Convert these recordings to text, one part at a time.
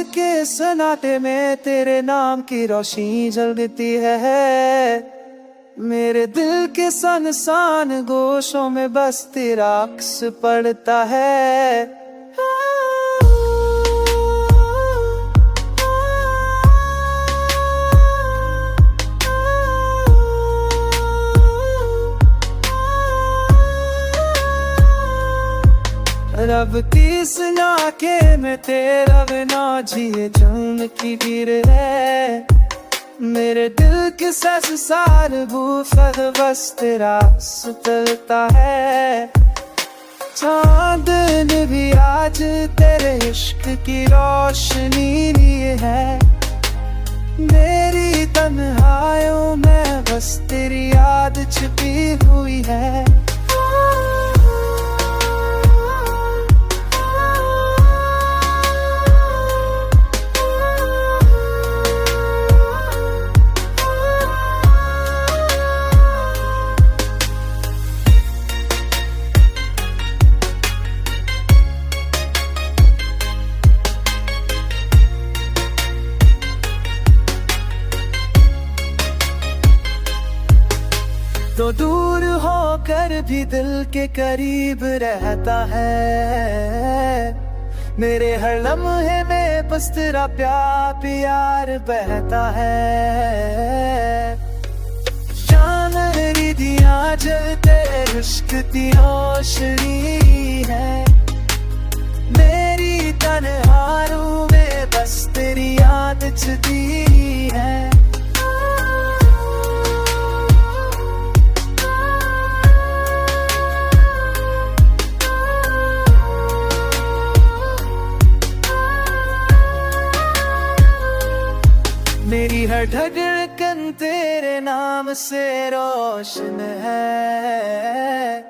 के सन्नाटे में तेरे नाम की रोशनी जलती है। मेरे दिल के सनसान गोशों में बस तेरा अक्स पड़ता है। रब की सुना के मैं तेरा बिना जिए जन्म की पीर है। मेरे दिल के संसार बूफर बस तेरा सुतलता है। चांदन भी आज तेरे इश्क की रोशनी लिए है। मेरी तन्हाइयों में बस तेरी याद छिपी हुई है। तो दूर होकर भी दिल के करीब रहता है। मेरे हर लम्हे में बस तेरा प्यार बहता है। जान मेरी दिया जलते इश्क की रोशनी है। मेरी तन्हाइयों में बस तेरी याद छुपी है। मेरी हर धड़कन तेरे नाम से रोशन है।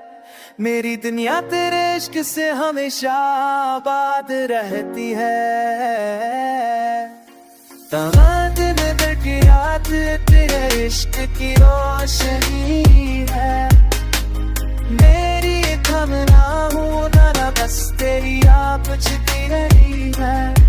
मेरी दुनिया तेरे इश्क से हमेशा आबाद रहती है। तमाम दिन बैठी याद तेरे इश्क की रोशनी है। मेरी थमना हूँ ना बस तेरी आप छिपी रही है।